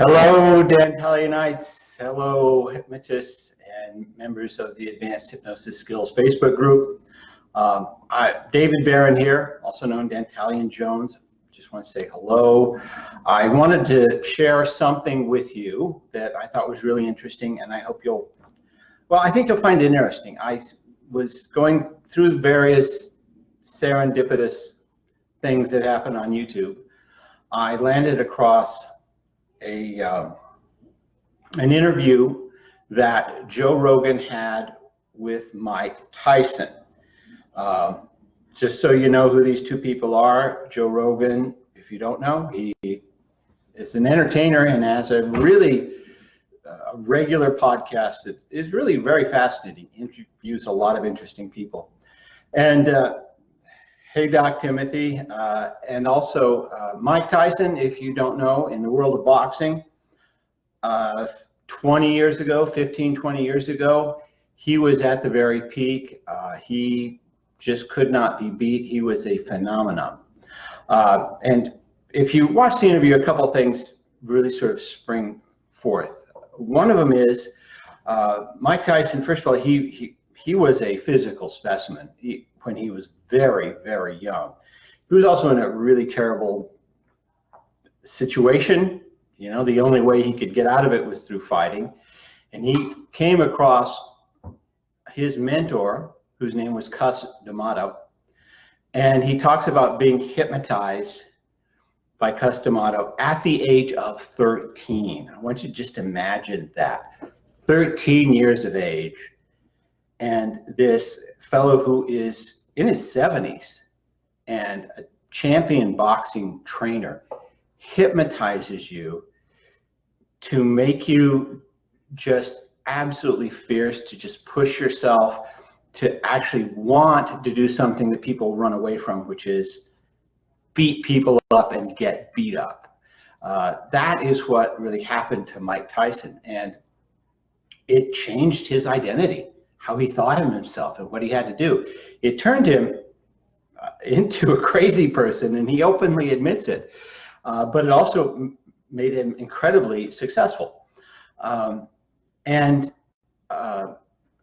Hello, Dantalianites. Hello, hypnotists and members of the Advanced Hypnosis Skills Facebook group. David Barron here, also known Dantalian Jones. Just want to say hello. I wanted to share something with you that I thought was really interesting, and I hope I think you'll find it interesting. I was going through various serendipitous things that happen on YouTube. I landed across an interview that Joe Rogan had with Mike Tyson. Just so you know who these two people are, Joe Rogan, if you don't know, he is an entertainer and has a really regular podcast that is really very fascinating. He interviews a lot of interesting people. And hey, Doc Timothy, and also Mike Tyson, if you don't know, in the world of boxing, 20 years ago, 15, 20 years ago, he was at the very peak. He just could not be beat. He was a phenomenon. And if you watch the interview, a couple of things really sort of spring forth. One of them is Mike Tyson, first of all, he was a physical specimen when he was very, very young. He was also in a really terrible situation. You know, the only way he could get out of it was through fighting. And he came across his mentor, whose name was Cus D'Amato. And he talks about being hypnotized by Cus D'Amato at the age of 13. I want you to just imagine that. 13 years of age. And this fellow who is in his 70s and a champion boxing trainer hypnotizes you to make you just absolutely fierce, to just push yourself, to actually want to do something that people run away from, which is beat people up and get beat up. That is what really happened to Mike Tyson, and it changed his identity, how he thought of himself and what he had to do. It turned him into a crazy person, and he openly admits it. But it also made him incredibly successful.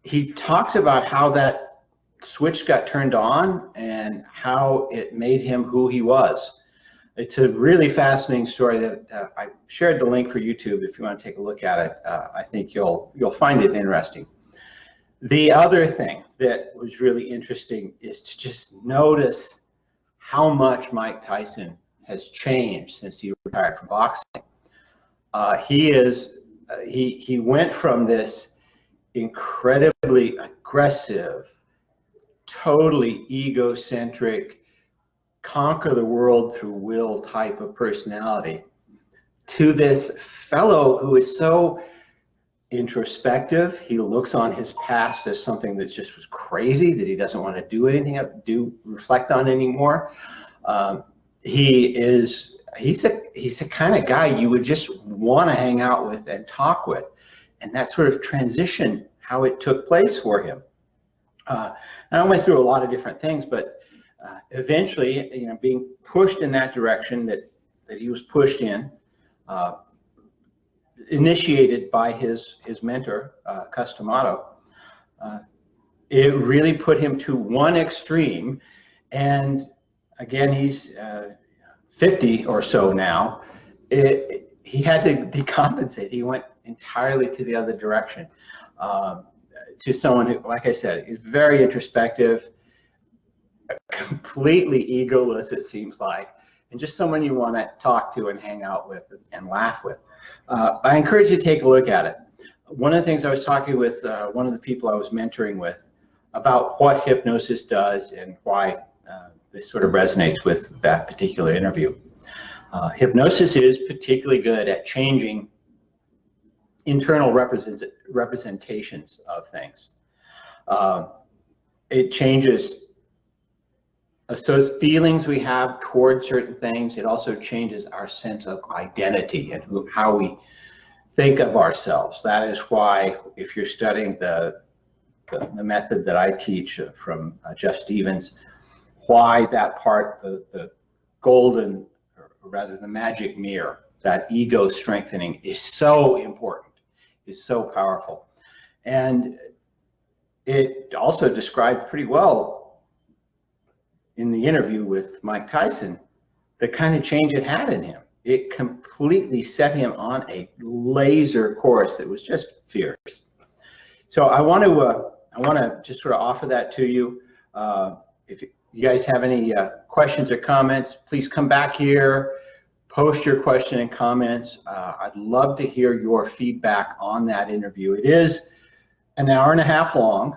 He talks about how that switch got turned on and how it made him who he was. It's a really fascinating story that I shared the link for YouTube. If you want to take a look at it, I think you'll find it interesting. The other thing that was really interesting is to just notice how much Mike Tyson has changed since he retired from boxing. He went from this incredibly aggressive, totally egocentric, conquer the world through will type of personality to this fellow who is so introspective. He looks on his past as something that just was crazy, that he doesn't want to reflect on anymore. He's the kind of guy you would just want to hang out with and talk with, and that sort of transition, how it took place for him. And I went through a lot of different things, but eventually, you know, being pushed in that direction that he was pushed in, initiated by his mentor, Cus D'Amato, it really put him to one extreme. And again, he's 50 or so now. He had to decompensate. He went entirely to the other direction, to someone who, like I said, is very introspective, completely egoless, it seems like, and just someone you want to talk to and hang out with and laugh with. I encourage you to take a look at it. One of the things I was talking with one of the people I was mentoring with about what hypnosis does and why this sort of resonates with that particular interview. Hypnosis is particularly good at changing internal representations of things. It changes those feelings we have toward certain things. It also changes our sense of identity and how we think of ourselves. That is why, if you're studying the method that I teach from Jeff Stevens, why that part, the golden, or rather the magic mirror, that ego strengthening is so important, is so powerful. And it also described pretty well in the interview with Mike Tyson the kind of change it had in him. It completely set him on a laser course that was just fierce. So I want to just sort of offer that to you. If you guys have any questions or comments, please come back here, post your question and comments. I'd love to hear your feedback on that interview. It is an hour and a half long,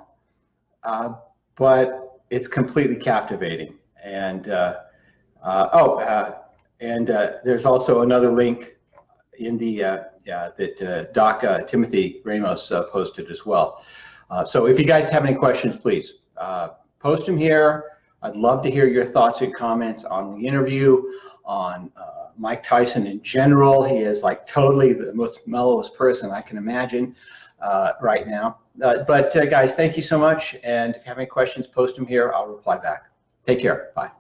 but it's completely captivating. And there's also another link in the that Doc Timothy Ramos posted as well. So if you guys have any questions, please post them here. I'd love to hear your thoughts and comments on the interview, on Mike Tyson in general. He is like totally the most mellowest person I can imagine right now. But guys, thank you so much. And if you have any questions, post them here. I'll reply back. Take care. Bye.